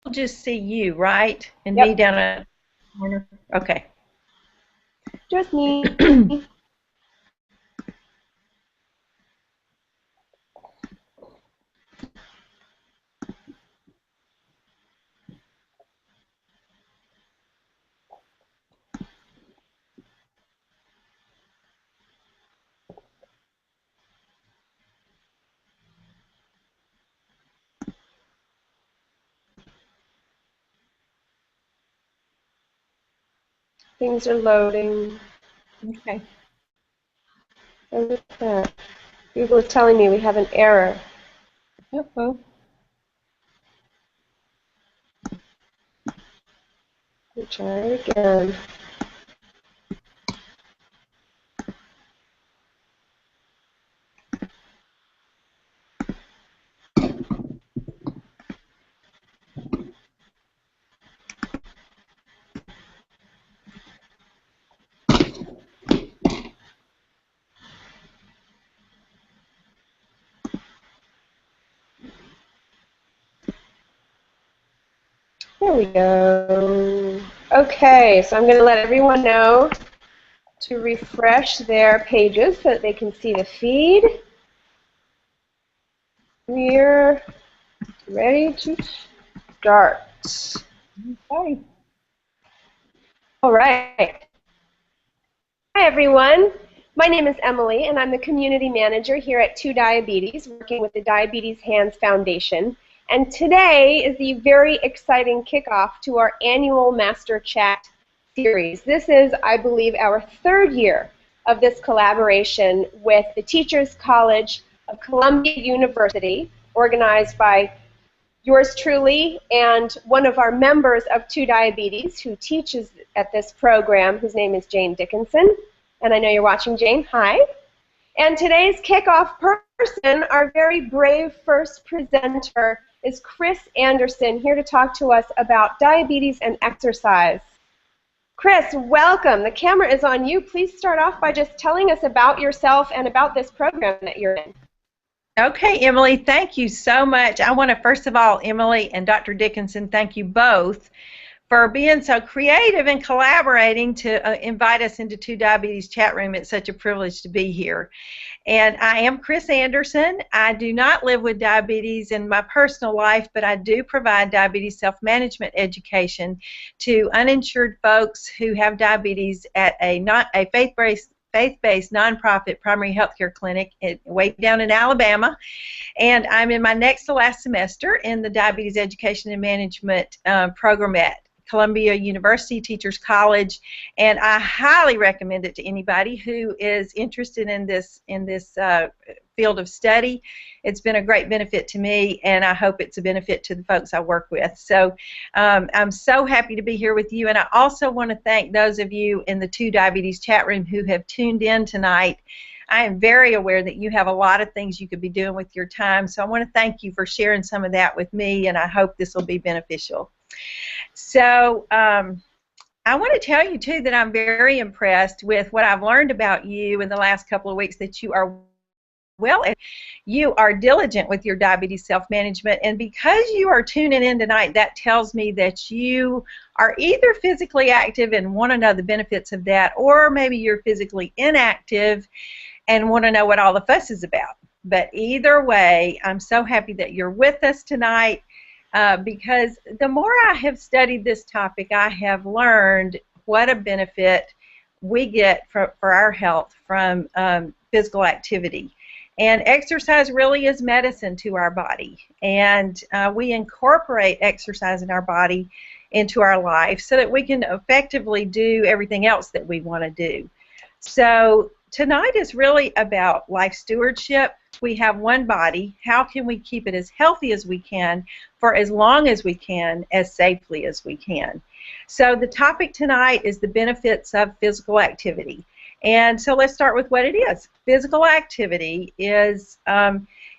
just see you, right? And me Yep, down at the corner. Okay. just me. Things are loading. Okay. Look at that. Google is telling me we have an error. Uh-oh. Let me try it again. There we go. Okay, so I'm going to let everyone know to refresh their pages so that they can see the feed. We're ready to start. Okay. All right. Hi, everyone. My name is Emily, and I'm the community manager here at TuDiabetes, working with the Diabetes Hands Foundation. And today is the very exciting kickoff to our annual Master Chat series. This is, I believe, our third year of this collaboration with the Teachers College of Columbia University, organized by yours truly and one of our members of TuDiabetes who teaches at this program, whose name is Jane Dickinson. And I know you're watching, Jane. Hi. And today's kickoff person, our very brave first presenter, is Chris Anderson, here to talk to us about diabetes and exercise. Chris, welcome. The camera is on you. Please start off by just telling us about yourself and about this program that you're in. Okay, Emily, thank you so much. I want to, first of all, Emily and Dr. Dickinson, thank you both for being so creative and collaborating to invite us into TuDiabetes chat room. It's such a privilege to be here. And I am Chris Anderson. I do not live with diabetes in my personal life, but I do provide diabetes self-management education to uninsured folks who have diabetes at a faith-based nonprofit primary health care clinic way down in Alabama. And I'm in my next to last semester in the Diabetes Education and Management program at Columbia University Teachers College, and I highly recommend it to anybody who is interested in this field of study. It's been a great benefit to me, and I hope it's a benefit to the folks I work with. So I'm so happy to be here with you, and I also want to thank those of you in the TuDiabetes chat room who have tuned in tonight. I am very aware that you have a lot of things you could be doing with your time, so I want to thank you for sharing some of that with me, and I hope this will be beneficial. So I want to tell you, too, that I'm very impressed with what I've learned about you in the last couple of weeks, that you are you are diligent with your diabetes self-management, and because you are tuning in tonight, that tells me that you are either physically active and want to know the benefits of that, or maybe you're physically inactive and want to know what all the fuss is about. But either way, I'm so happy that you're with us tonight. Because the more I have studied this topic, I have learned what a benefit we get for our health from physical activity. And exercise really is medicine to our body. And we incorporate exercise in our body into our life so that we can effectively do everything else that we want to do. So tonight is really about life stewardship. We have one body. How can we keep it as healthy as we can for as long as we can, as safely as we can? So the topic tonight is the benefits of physical activity. And so let's start with what it is. Physical activity is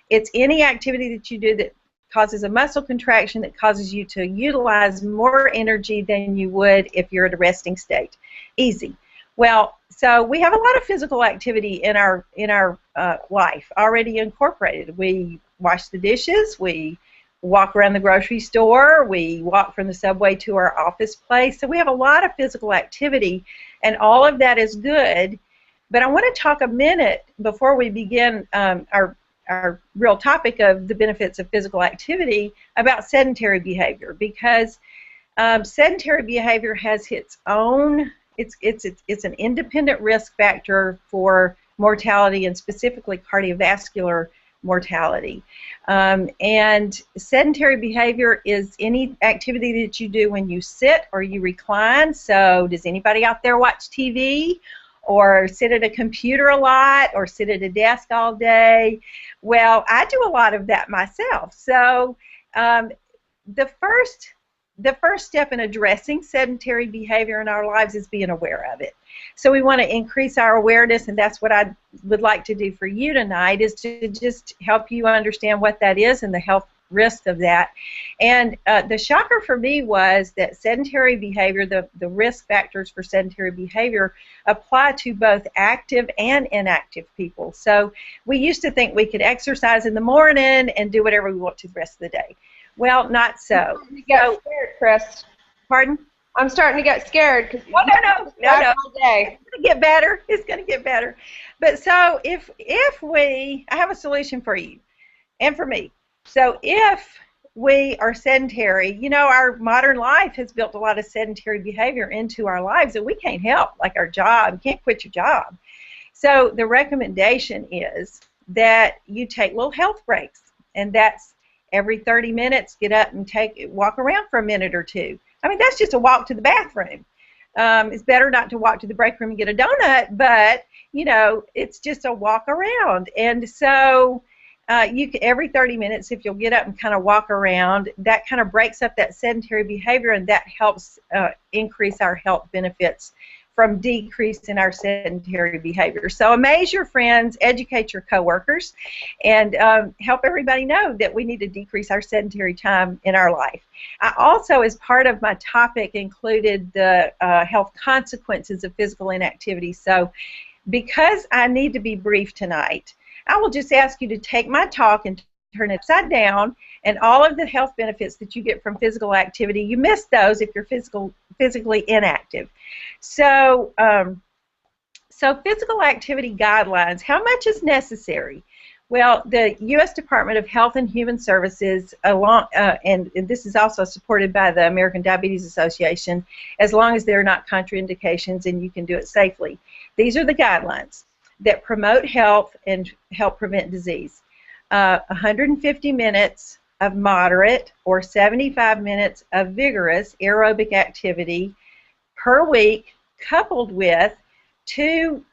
it's any activity that you do that causes a muscle contraction that causes you to utilize more energy than you would if you're at a resting state. Easy. Well, so we have a lot of physical activity in our life already incorporated. We wash the dishes, we walk around the grocery store, we walk from the subway to our office place. So we have a lot of physical activity, and all of that is good. But I want to talk a minute before we begin our real topic of the benefits of physical activity about sedentary behavior, because sedentary behavior has its own, it's an independent risk factor for mortality, and specifically cardiovascular mortality. And sedentary behavior is any activity that you do when you sit or you recline. So does anybody out there watch TV or sit at a computer a lot or sit at a desk all day? Well, I do a lot of that myself. So the first step in addressing sedentary behavior in our lives is being aware of it. So we want to increase our awareness, and that's what I would like to do for you tonight, is to just help you understand what that is and the health risk of that. And the shocker for me was that sedentary behavior, the risk factors for sedentary behavior, apply to both active and inactive people. So we used to think we could exercise in the morning and do whatever we want to the rest of the day. Well, not so. I'm starting to get scared, Chris. Pardon? I'm starting to get scared because no. All day. It's going to get better. It's going to get better. But so if I have a solution for you and for me. So if we are sedentary, you know, our modern life has built a lot of sedentary behavior into our lives that we can't help, like our job. You can't quit your job. So the recommendation is that you take little health breaks, and that's every 30 minutes, get up and walk around for a minute or two. I mean, that's just a walk to the bathroom. It's better not to walk to the break room and get a donut, but, you know, it's just a walk around. And so every 30 minutes, if you'll get up and kind of walk around, that kind of breaks up that sedentary behavior, and that helps increase our health benefits from decrease in our sedentary behavior. So amaze your friends, educate your coworkers, and help everybody know that we need to decrease our sedentary time in our life. I also, as part of my topic, included the health consequences of physical inactivity. So because I need to be brief tonight, I will just ask you to take my talk and turn it upside down, and all of the health benefits that you get from physical activity, you miss those if you're physically inactive. So, so physical activity guidelines, how much is necessary? Well, the U.S. Department of Health and Human Services, and this is also supported by the American Diabetes Association, as long as there are not contraindications and you can do it safely. These are the guidelines that promote health and help prevent disease. 150 minutes of moderate or 75 minutes of vigorous aerobic activity per week, coupled with 2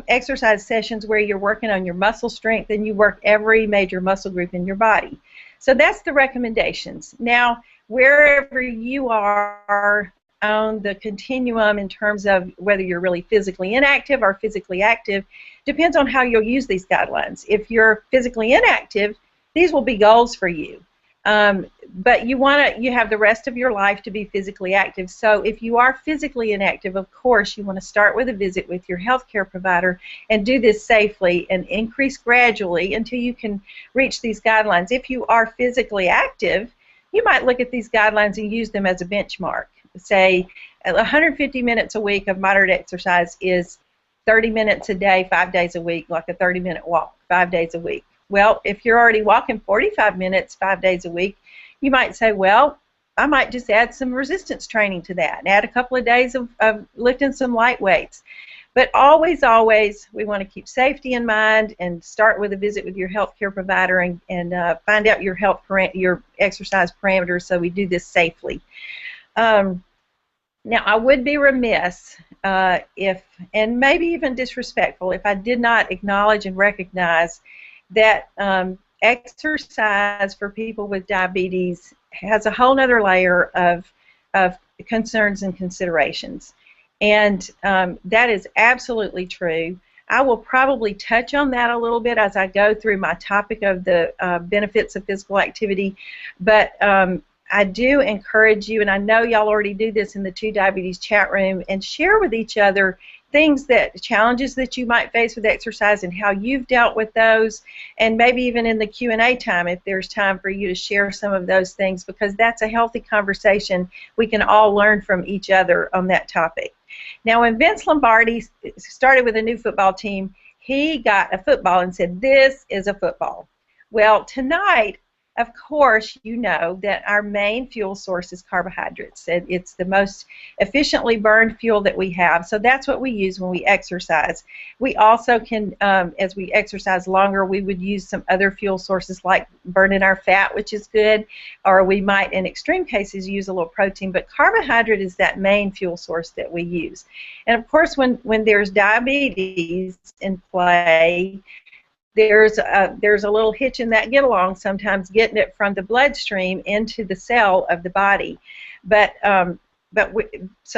exercise sessions where you're working on your muscle strength and you work every major muscle group in your body. So that's the recommendations. Now, wherever you are on the continuum in terms of whether you're really physically inactive or physically active, depends on how you'll use these guidelines. If you're physically inactive, these will be goals for you. But you have the rest of your life to be physically active. So if you are physically inactive, of course, you want to start with a visit with your healthcare provider and do this safely and increase gradually until you can reach these guidelines. If you are physically active, you might look at these guidelines and use them as a benchmark. Say 150 minutes a week of moderate exercise is 30 minutes a day, 5 days a week, like a 30-minute walk, 5 days a week. Well, if you're already walking 45 minutes 5 days a week, you might say, well, I might just add some resistance training to that and add a couple of days of lifting some light weights. But always, always, we want to keep safety in mind and start with a visit with your healthcare provider and find out your exercise parameters so we do this safely. Now, I would be remiss and maybe even disrespectful, if I did not acknowledge and recognize that exercise for people with diabetes has a whole other layer of concerns and considerations. And that is absolutely true. I will probably touch on that a little bit as I go through my topic of the benefits of physical activity, but I do encourage you, and I know y'all already do this in the TuDiabetes chat room, and share with each other challenges that you might face with exercise and how you've dealt with those, and maybe even in the Q&A time if there's time for you to share some of those things, because that's a healthy conversation. We can all learn from each other on that topic. Now, when Vince Lombardi started with a new football team, he got a football and said, "This is a football." Well, tonight, of course, you know that our main fuel source is carbohydrates. It's the most efficiently burned fuel that we have, so that's what we use when we exercise. We also can, as we exercise longer, we would use some other fuel sources like burning our fat, which is good, or we might, in extreme cases, use a little protein, but carbohydrate is that main fuel source that we use. And of course, when there's diabetes in play, there's a little hitch in that get-along sometimes, getting it from the bloodstream into the cell of the body. So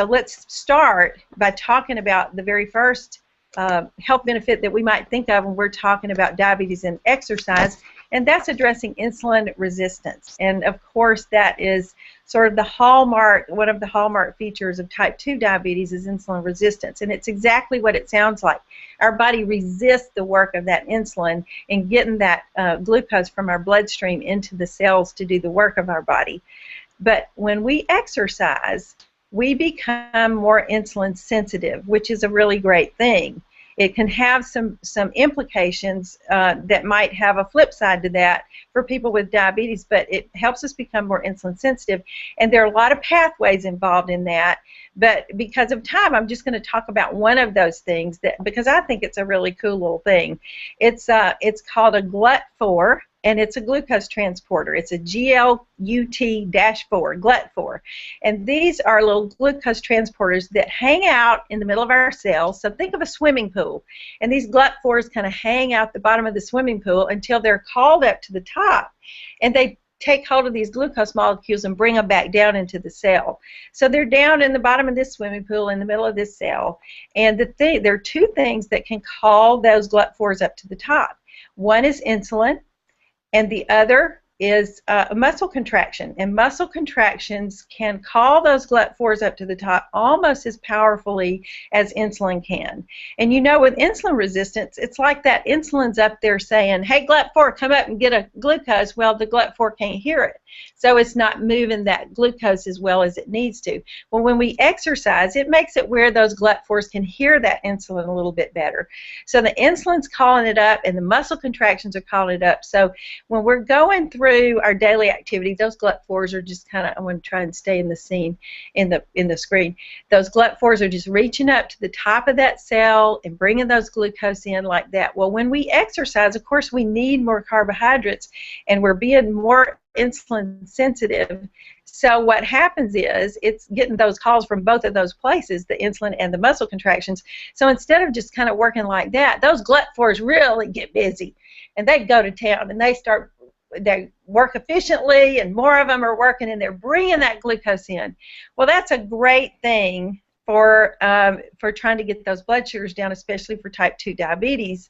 let's start by talking about the very first health benefit that we might think of when we're talking about diabetes and exercise, and that's addressing insulin resistance. And of course, that is sort of the hallmark, one of the hallmark features of type 2 diabetes is insulin resistance. And it's exactly what it sounds like. Our body resists the work of that insulin and getting that glucose from our bloodstream into the cells to do the work of our body. But when we exercise, we become more insulin sensitive, which is a really great thing. It can have some implications that might have a flip side to that for people with diabetes, but it helps us become more insulin sensitive, and there are a lot of pathways involved in that. But because of time, I'm just going to talk about one of those things because I think it's a really cool little thing. It's called a GLUT4. And it's a glucose transporter. It's a GLUT-4, GLUT4. And these are little glucose transporters that hang out in the middle of our cells. So think of a swimming pool. And these GLUT-4s kind of hang out the bottom of the swimming pool until they're called up to the top. And they take hold of these glucose molecules and bring them back down into the cell. So they're down in the bottom of this swimming pool in the middle of this cell. And there are two things that can call those GLUT-4s up to the top. One is insulin, and the other is a muscle contraction. And muscle contractions can call those GLUT-4s up to the top almost as powerfully as insulin can. And you know, with insulin resistance, it's like that insulin's up there saying, "Hey, GLUT-4, come up and get a glucose." Well, the GLUT-4 can't hear it. So it's not moving that glucose as well as it needs to. Well, when we exercise, it makes it where those GLUT-4s can hear that insulin a little bit better. So the insulin's calling it up, and the muscle contractions are calling it up. So when we're going through our daily activity, those GLUT-4s are just kind of, I want to try and stay in the scene, in the screen. Those GLUT-4s are just reaching up to the top of that cell and bringing those glucose in like that. Well, when we exercise, of course, we need more carbohydrates, and we're being more insulin sensitive. So what happens is it's getting those calls from both of those places, the insulin and the muscle contractions. So instead of just kind of working like that, those GLUT-4s really get busy, and they go to town, and they work efficiently, and more of them are working, and they're bringing that glucose in. Well, that's a great thing for trying to get those blood sugars down, especially for type 2 diabetes.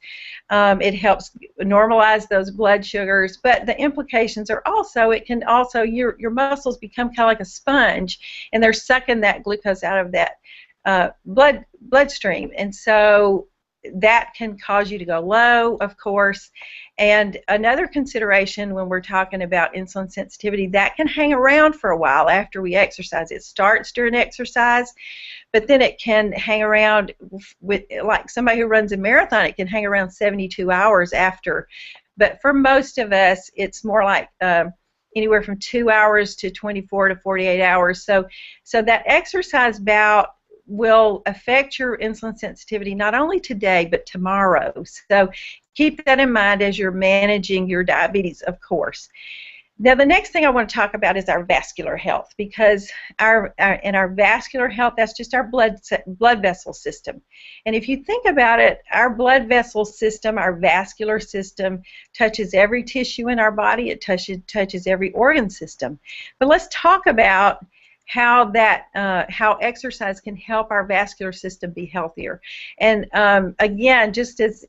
It helps normalize those blood sugars, but the implications are also, it can also, your muscles become kind of like a sponge, and they're sucking that glucose out of that bloodstream, and so that can cause you to go low, of course. And another consideration when we're talking about insulin sensitivity, that can hang around for a while after we exercise. It starts during exercise, but then it can hang around with, like somebody who runs a marathon, it can hang around 72 hours after. But for most of us, it's more like anywhere from 2 hours to 24 to 48 hours. So that exercise bout will affect your insulin sensitivity not only today but tomorrow. So keep that in mind as you're managing your diabetes, of course. Now, the next thing I want to talk about is our vascular health, because our vascular health, that's just our blood vessel system. And if you think about it, our blood vessel system, our vascular system, touches every tissue in our body. It touches every organ system. But let's talk about how exercise can help our vascular system be healthier. And again, just as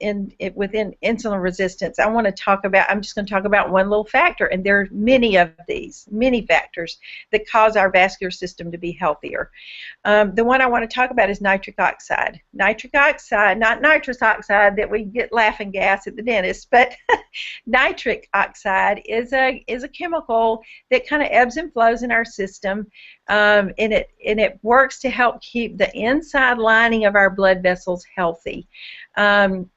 within insulin resistance, I'm just going to talk about one little factor, and there are many of these, many factors that cause our vascular system to be healthier. The one I want to talk about is nitric oxide. Nitric oxide, not nitrous oxide that we get laughing gas at the dentist, but nitric oxide is a chemical that kind of ebbs and flows in our system, and it works to help keep the inside lining of our blood vessels healthy. And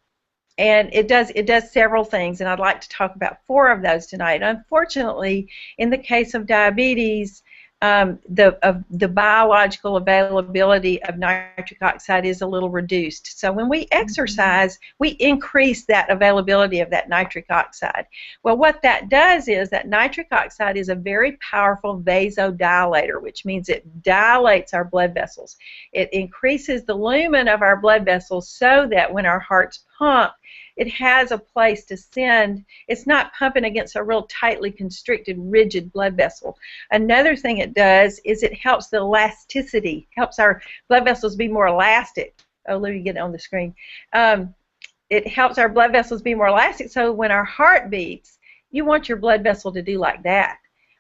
it does several things, and I'd like to talk about 4 of those tonight. Unfortunately, in the case of diabetes, the biological availability of nitric oxide is a little reduced. So when we exercise, we increase that availability of that nitric oxide. Well, what that does is that nitric oxide is a very powerful vasodilator, which means it dilates our blood vessels. It increases the lumen of our blood vessels so that when our hearts pump, it has a place to send. It's not pumping against a real tightly constricted, rigid blood vessel. Another thing it does is it helps the elasticity, helps our blood vessels be more elastic. Oh, let me get it on the screen. It helps our blood vessels be more elastic, so when our heart beats, you want your blood vessel to do like that.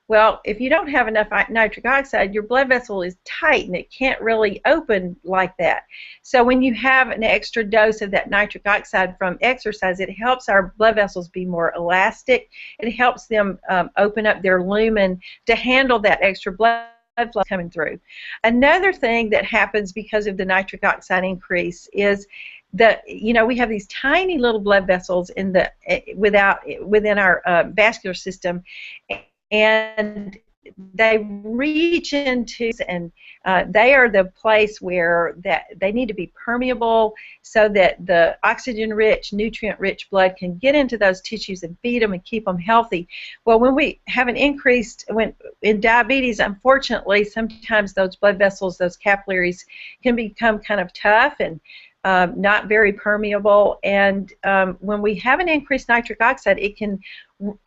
Well, if you don't have enough nitric oxide, your blood vessel is tight and it can't really open like that. So when you have an extra dose of that nitric oxide from exercise, it helps our blood vessels be more elastic. It helps them open up their lumen to handle that extra blood flow coming through. Another thing that happens because of the nitric oxide increase is that, we have these tiny little blood vessels within our vascular system, and they reach into, and they are the place where they need to be permeable so that the oxygen-rich, nutrient-rich blood can get into those tissues and feed them and keep them healthy. Well, when we have in diabetes, unfortunately, sometimes those blood vessels, those capillaries, can become kind of tough and not very permeable, and when we have an increased nitric oxide, it can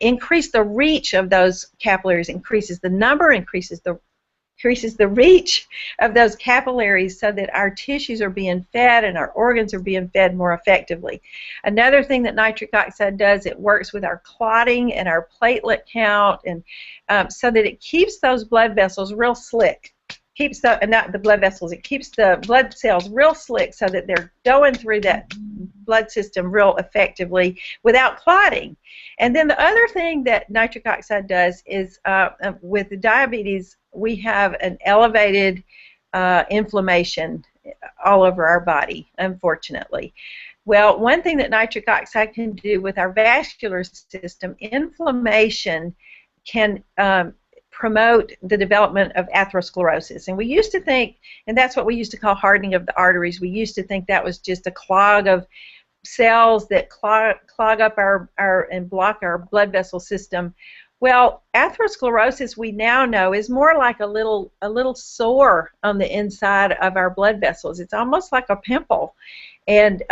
increase the reach of those capillaries, increases the number, increases the reach of those capillaries so that our tissues are being fed and our organs are being fed more effectively. Another thing that nitric oxide does, it works with our clotting and our platelet count, and so that it keeps those blood vessels real slick. Not the blood vessels, it keeps the blood cells real slick so that they're going through that blood system real effectively without clotting. And then the other thing that nitric oxide does is with diabetes, we have an elevated inflammation all over our body, unfortunately. Well, one thing that nitric oxide can do with our vascular system, inflammation can promote the development of atherosclerosis. And we used to think, and that's what we used to call hardening of the arteries, we used to think that was just a clog of cells that clog up and block our blood vessel system. Well, atherosclerosis, we now know, is more like a little sore on the inside of our blood vessels. It's almost like a pimple. And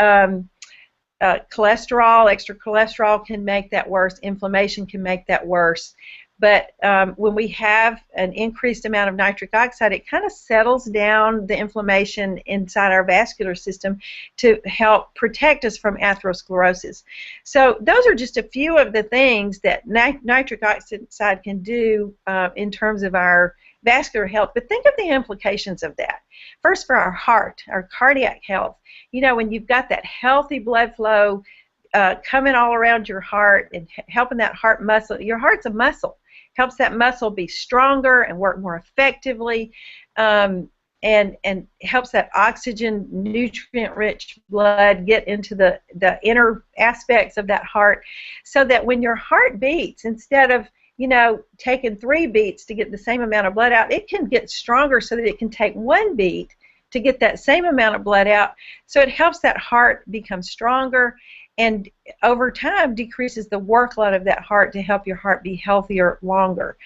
cholesterol, extra cholesterol can make that worse. Inflammation can make that worse. But when we have an increased amount of nitric oxide, it kind of settles down the inflammation inside our vascular system to help protect us from atherosclerosis. So those are just a few of the things that nitric oxide can do in terms of our vascular health. But think of the implications of that. First, for our heart, our cardiac health. When you've got that healthy blood flow coming all around your heart and helping that heart muscle, your heart's a muscle. Helps that muscle be stronger and work more effectively, and helps that oxygen, nutrient-rich blood get into the inner aspects of that heart, so that when your heart beats, instead of taking 3 beats to get the same amount of blood out, it can get stronger so that it can take 1 beat to get that same amount of blood out. So it helps that heart become stronger, and over time decreases the workload of that heart to help your heart be healthier longer.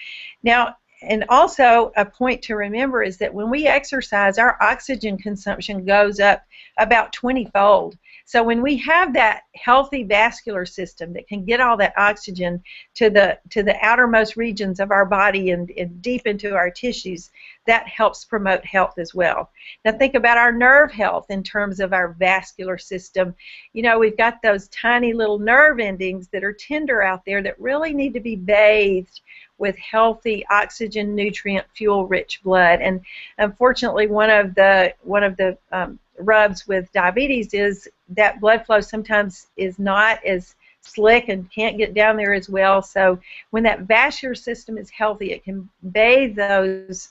Now, and also a point to remember is that when we exercise, our oxygen consumption goes up about 20-fold. So when we have that healthy vascular system that can get all that oxygen to the outermost regions of our body and deep into our tissues, that helps promote health as well. Now think about our nerve health in terms of our vascular system. You know, we've got those tiny little nerve endings that are tender out there that really need to be bathed with healthy oxygen, nutrient, fuel-rich blood. And unfortunately, one of the rubs with diabetes is that blood flow sometimes is not as slick and can't get down there as well. So when that vascular system is healthy, it can bathe those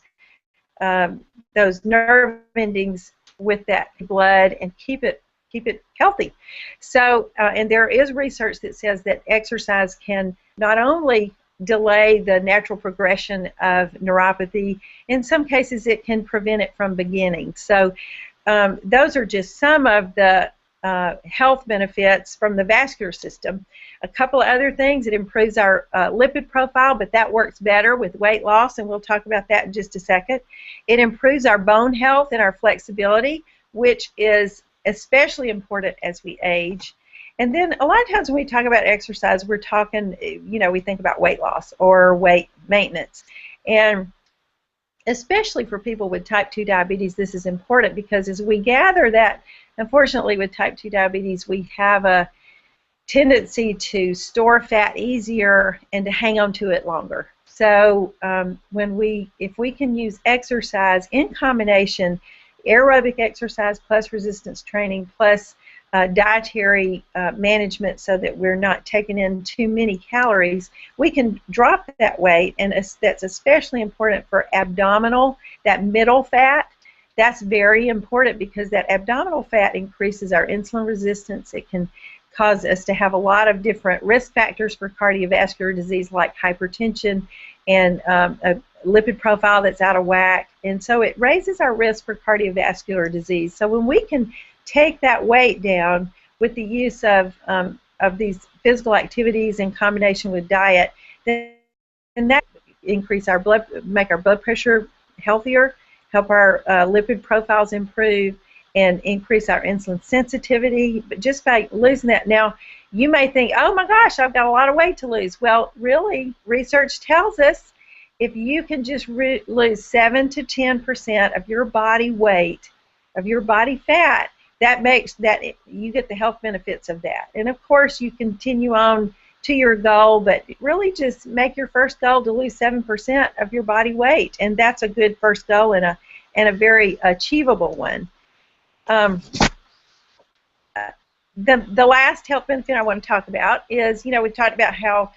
nerve endings with that blood and keep it healthy. So, and there is research that says that exercise can not only delay the natural progression of neuropathy, in some cases it can prevent it from beginning. So those are just some of the health benefits from the vascular system. A couple of other things, it improves our lipid profile, but that works better with weight loss, and we'll talk about that in just a second. It improves our bone health and our flexibility, which is especially important as we age. And then a lot of times when we talk about exercise, we're talking, you know, we think about weight loss or weight maintenance. And especially for people with type 2 diabetes, this is important because as we gather that, unfortunately with type 2 diabetes, we have a tendency to store fat easier and to hang on to it longer. So if we can use exercise in combination, aerobic exercise plus resistance training plus dietary management so that we're not taking in too many calories, we can drop that weight, and that's especially important for abdominal, that middle fat. That's very important because that abdominal fat increases our insulin resistance. It can cause us to have a lot of different risk factors for cardiovascular disease like hypertension and a lipid profile that's out of whack, and so it raises our risk for cardiovascular disease. So when we can take that weight down with the use of these physical activities in combination with diet, then that increase our make our blood pressure healthier, help our lipid profiles improve, and increase our insulin sensitivity. But just by losing that, now you may think, oh my gosh, I've got a lot of weight to lose. Well, really, research tells us if you can just lose 7 to 10% of your body weight, of your body fat, that makes that you get the health benefits of that. And of course, you continue on to your goal, but really just make your first goal to lose 7% of your body weight, and that's a good first goal and a very achievable one. The last health benefit I want to talk about is, you know, we talked about how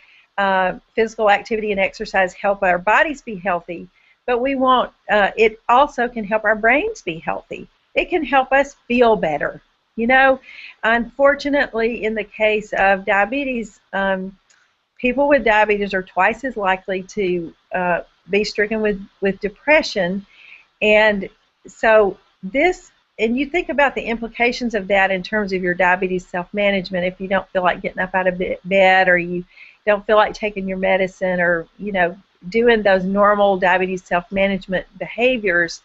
physical activity and exercise help our bodies be healthy, but we want it also can help our brains be healthy. It can help us feel better. You know, unfortunately, in the case of diabetes, people with diabetes are twice as likely to be stricken with depression, and so and you think about the implications of that in terms of your diabetes self-management. If you don't feel like getting up out of bed, or you don't feel like taking your medicine, or, you know, doing those normal diabetes self-management behaviors.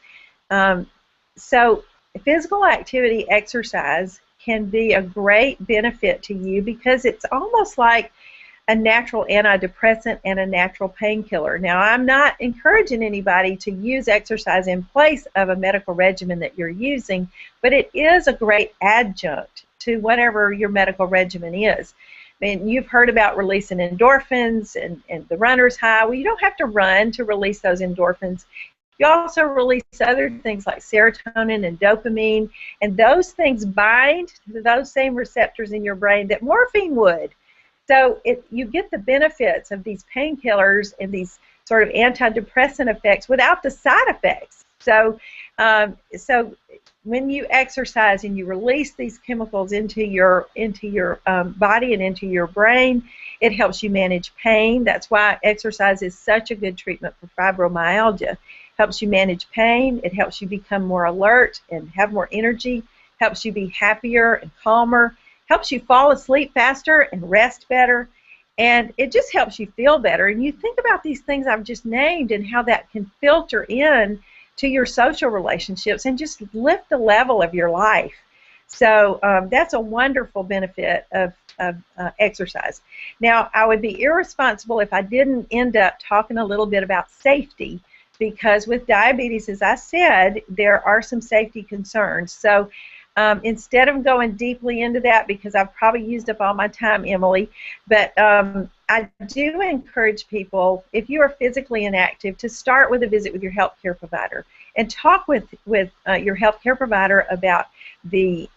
So physical activity, exercise, can be a great benefit to you because it's almost like a natural antidepressant and a natural painkiller. Now, I'm not encouraging anybody to use exercise in place of a medical regimen that you're using, but it is a great adjunct to whatever your medical regimen is. I mean, you've heard about releasing endorphins and the runner's high. Well, you don't have to run to release those endorphins. You also release other things like serotonin and dopamine, and those things bind to those same receptors in your brain that morphine would. So you get the benefits of these painkillers and these sort of antidepressant effects without the side effects. So, when you exercise and you release these chemicals into your body and into your brain, it helps you manage pain. That's why exercise is such a good treatment for fibromyalgia. Helps you manage pain. It helps you become more alert and have more energy. Helps you be happier and calmer. Helps you fall asleep faster and rest better. And it just helps you feel better. And you think about these things I've just named and how that can filter in to your social relationships and just lift the level of your life. So that's a wonderful benefit of exercise. Now, I would be irresponsible if I didn't end up talking a little bit about safety, because with diabetes, as I said, there are some safety concerns. So instead of going deeply into that, because I've probably used up all my time, Emily, but I do encourage people, if you are physically inactive, to start with a visit with your healthcare provider and talk with your healthcare provider about the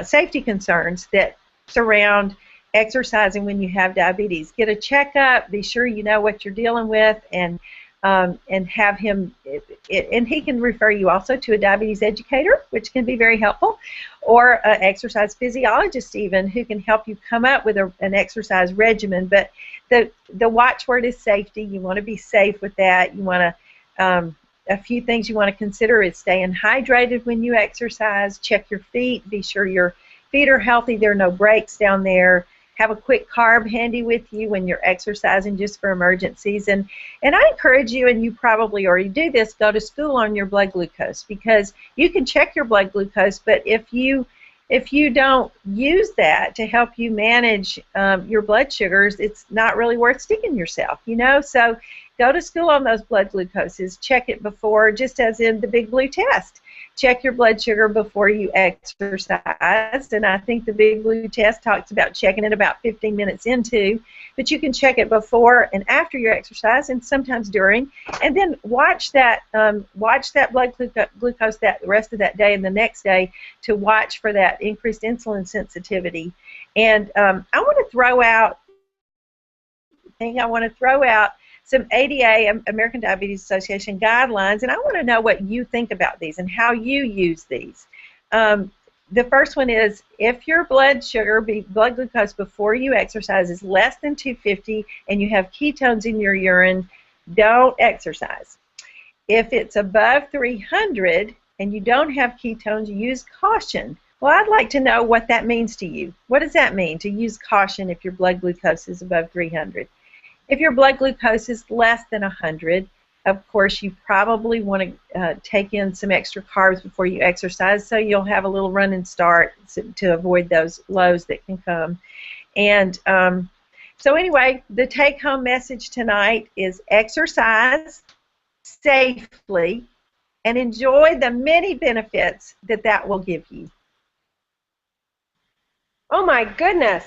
safety concerns that surround exercising when you have diabetes. Get a checkup. Be sure you know what you're dealing with, and have him, and he can refer you also to a diabetes educator, which can be very helpful, or an exercise physiologist even, who can help you come up with an exercise regimen. But the watchword is safety. You want to be safe with that. You want to, a few things you want to consider is staying hydrated when you exercise. Check your feet. Be sure your feet are healthy. There are no breaks down there. Have a quick carb handy with you when you're exercising, just for emergencies. And I encourage you, and you probably already do this, go to school on your blood glucose, because you can check your blood glucose, but if you don't use that to help you manage your blood sugars, it's not really worth sticking yourself, you know. So go to school on those blood glucoses. Check it before, just as in the Big Blue test. Check your blood sugar before you exercise, and I think the Big Blue test talks about checking it about 15 minutes into, but you can check it before and after your exercise, and sometimes during, and then watch that blood glucose that the rest of that day and the next day to watch for that increased insulin sensitivity. And I want to throw out some ADA, American Diabetes Association guidelines, and I want to know what you think about these and how you use these. The first one is, if your blood glucose before you exercise is less than 250 and you have ketones in your urine, don't exercise. If it's above 300 and you don't have ketones, use caution. Well, I'd like to know what that means to you. What does that mean, to use caution if your blood glucose is above 300? If your blood glucose is less than 100, of course, you probably want to take in some extra carbs before you exercise, so you'll have a little run and start to avoid those lows that can come. And so anyway, the take-home message tonight is exercise safely and enjoy the many benefits that will give you. Oh my goodness,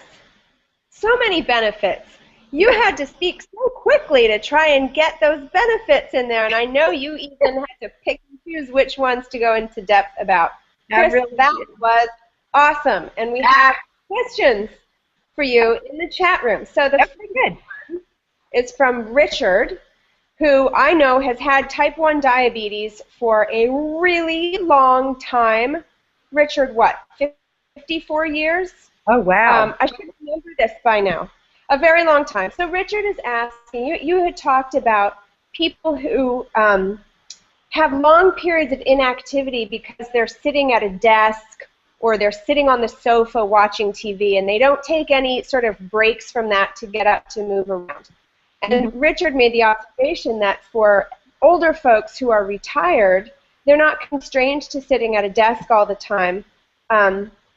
so many benefits. You had to speak so quickly to try and get those benefits in there, and I know you even had to pick and choose which ones to go into depth about. Chris, that was awesome, and we have questions for you in the chat room. So the first one is from Richard, who I know has had type 1 diabetes for a really long time. Richard, what, 54 years? Oh, wow. I should remember this by now. A very long time. So Richard is asking, you had talked about people who have long periods of inactivity because they're sitting at a desk or they're sitting on the sofa watching TV, and they don't take any sort of breaks from that to get up to move around. And Richard made the observation that for older folks who are retired, they're not constrained to sitting at a desk all the time.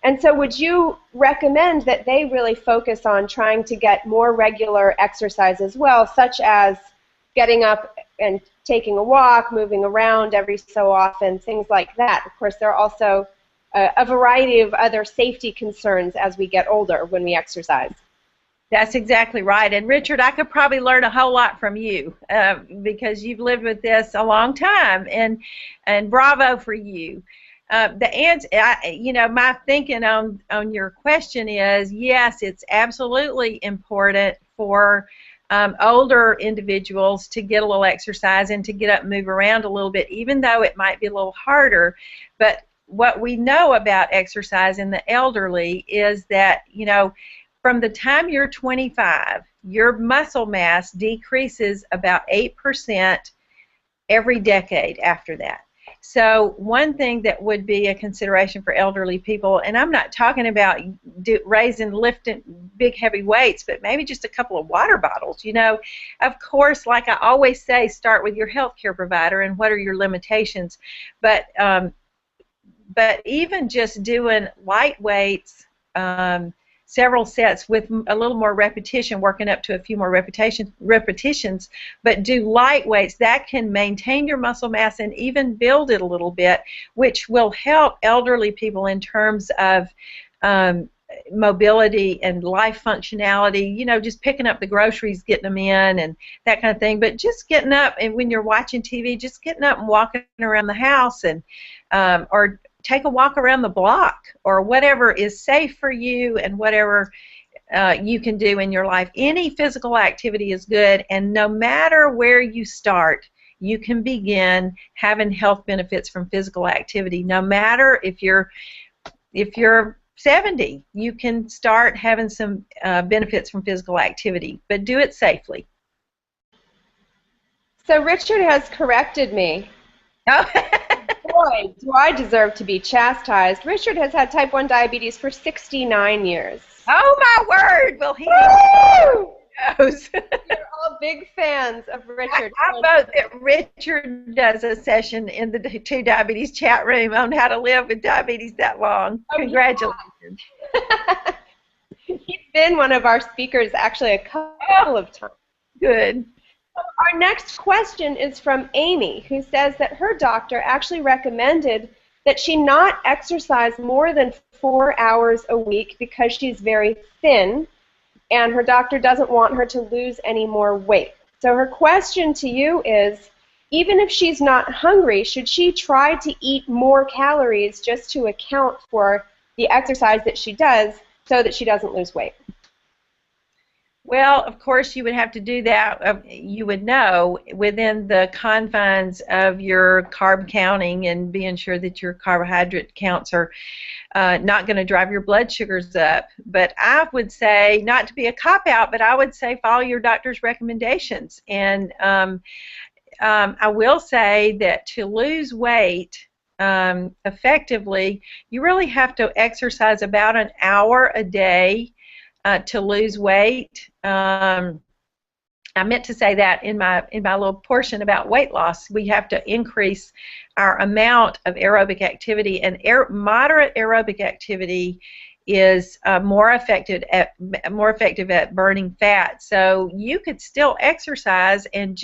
And so would you recommend that they really focus on trying to get more regular exercise as well, such as getting up and taking a walk, moving around every so often, things like that? Of course, there are also a variety of other safety concerns as we get older when we exercise. That's exactly right. And Richard, I could probably learn a whole lot from you because you've lived with this a long time, and bravo for you. The answer, my thinking on your question is, yes, it's absolutely important for older individuals to get a little exercise and to get up and move around a little bit, even though it might be a little harder. But what we know about exercise in the elderly is that, from the time you're 25, your muscle mass decreases about 8% every decade after that. So one thing that would be a consideration for elderly people, and I'm not talking about lifting big heavy weights, but maybe just a couple of water bottles. You know, of course, like I always say, start with your healthcare provider and what are your limitations. But even just doing light weights, several sets with a little more repetition, working up to a few more repetitions, but do light weights, that can maintain your muscle mass and even build it a little bit, which will help elderly people in terms of mobility and life functionality, you know, just picking up the groceries, getting them in and that kind of thing. But just getting up, and when you're watching TV, just getting up and walking around the house, and or take a walk around the block, or whatever is safe for you and whatever you can do in your life. Any physical activity is good, and no matter where you start, you can begin having health benefits from physical activity. No matter if you're 70, you can start having some benefits from physical activity, but do it safely. So Richard has corrected me. Oh. Boy, do I deserve to be chastised. Richard has had type 1 diabetes for 69 years. Oh, my word. Well, he knows. You're all big fans of Richard. I vote that Richard does a session in the TuDiabetes chat room on how to live with diabetes that long. Oh, congratulations. Yeah. He's been one of our speakers actually a couple of times. Good. Our next question is from Amy, who says that her doctor actually recommended that she not exercise more than 4 hours a week because she's very thin, and her doctor doesn't want her to lose any more weight. So her question to you is, even if she's not hungry, should she try to eat more calories just to account for the exercise that she does so that she doesn't lose weight? Well, of course, you would have to do that, you would know, within the confines of your carb counting and being sure that your carbohydrate counts are not going to drive your blood sugars up. But I would say, not to be a cop-out, but I would say follow your doctor's recommendations. And I will say that to lose weight effectively, you really have to exercise about an hour a day to lose weight. I meant to say that in my little portion about weight loss. We have to increase our amount of aerobic activity, and moderate aerobic activity is more effective at burning fat. So you could still exercise and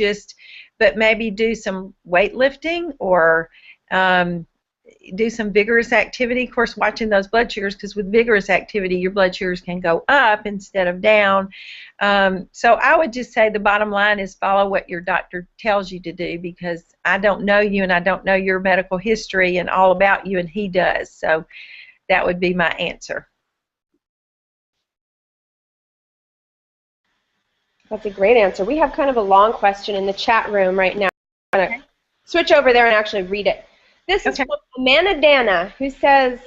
but maybe do some weightlifting or do some vigorous activity. Of course, watching those blood sugars, because with vigorous activity, your blood sugars can go up instead of down. So I would just say the bottom line is follow what your doctor tells you to do, because I don't know you and I don't know your medical history and all about you, and he does. So that would be my answer. That's a great answer. We have kind of a long question in the chat room right now. I'm going to switch over there and actually read it. This is from Amanda Dana, who says,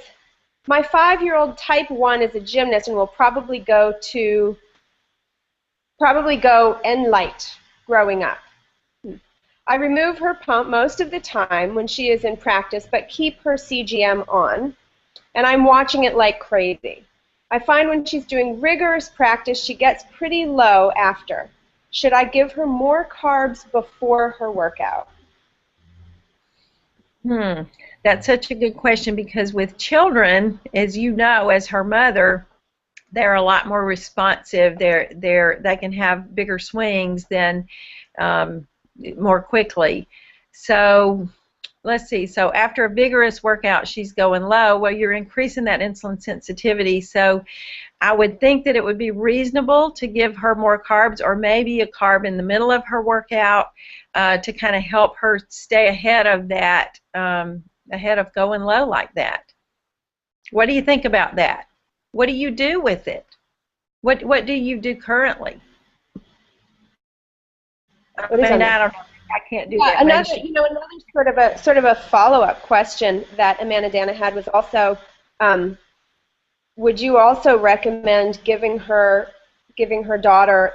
my 5-year-old type 1 is a gymnast and will probably go N-Light growing up. I remove her pump most of the time when she is in practice, but keep her CGM on, and I'm watching it like crazy. I find when she's doing rigorous practice, she gets pretty low after. Should I give her more carbs before her workout? That's such a good question, because with children, as you know, as her mother, they're a lot more responsive. They can have bigger swings than more quickly. So let's see. So after a vigorous workout, she's going low. Well, you're increasing that insulin sensitivity. So I would think that it would be reasonable to give her more carbs, or maybe a carb in the middle of her workout to kind of help her stay ahead of that, ahead of going low like that. What do you think about that? What do you do with it? What do you do currently? I don't know. I can't do that. Another sort of a follow-up question that Amanda Dana had was also, would you also recommend giving her daughter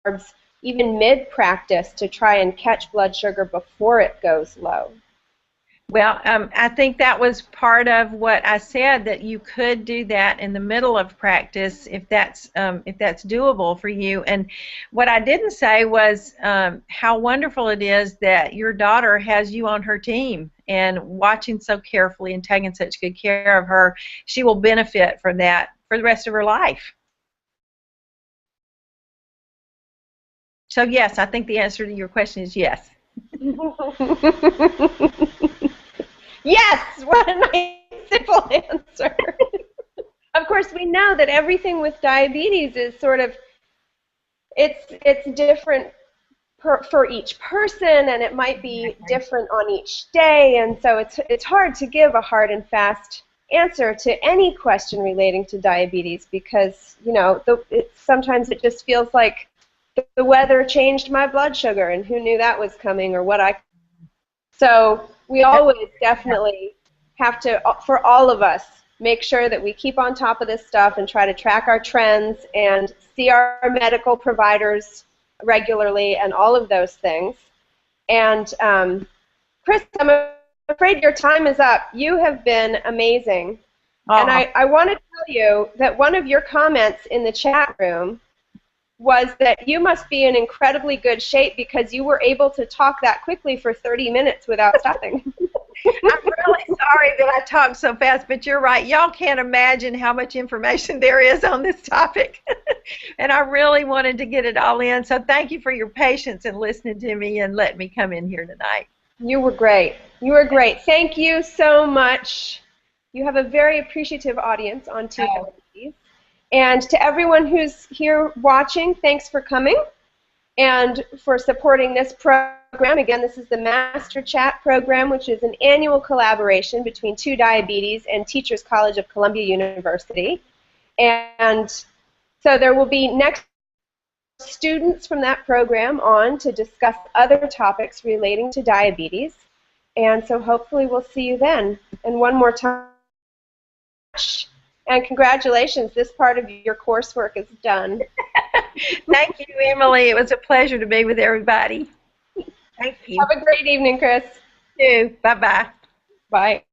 carbs, even mid-practice to try and catch blood sugar before it goes low? Well, I think that was part of what I said, that you could do that in the middle of practice if that's doable for you. And what I didn't say was how wonderful it is that your daughter has you on her team and watching so carefully and taking such good care of her. She will benefit from that for the rest of her life. So yes, I think the answer to your question is yes. Yes, what a nice simple answer. Of course, we know that everything with diabetes is sort of, it's different for each person, and it might be different on each day, and so it's hard to give a hard and fast answer to any question relating to diabetes, because sometimes it just feels like the weather changed my blood sugar, and who knew that was coming, or what I. So we always definitely have to, for all of us, make sure that we keep on top of this stuff and try to track our trends and see our medical providers regularly and all of those things. And Chris, I'm afraid your time is up. You have been amazing. And I want to tell you that one of your comments in the chat room was that you must be in incredibly good shape because you were able to talk that quickly for 30 minutes without stopping. I'm really sorry that I talk so fast, but you're right. Y'all can't imagine how much information there is on this topic. And I really wanted to get it all in. So thank you for your patience and listening to me and letting me come in here tonight. You were great. You were great. Thank you so much. You have a very appreciative audience on TuDiabetes. And to everyone who's here watching, thanks for coming and for supporting this program. Again, this is the Master Chat program, which is an annual collaboration between TuDiabetes and Teachers College of Columbia University. And so there will be next students from that program on to discuss other topics relating to diabetes. And so hopefully we'll see you then. And one more time. And congratulations, this part of your coursework is done. Thank you, Emily. It was a pleasure to be with everybody. Thank you. Have a great evening, Chris. You too. Bye-bye. Bye.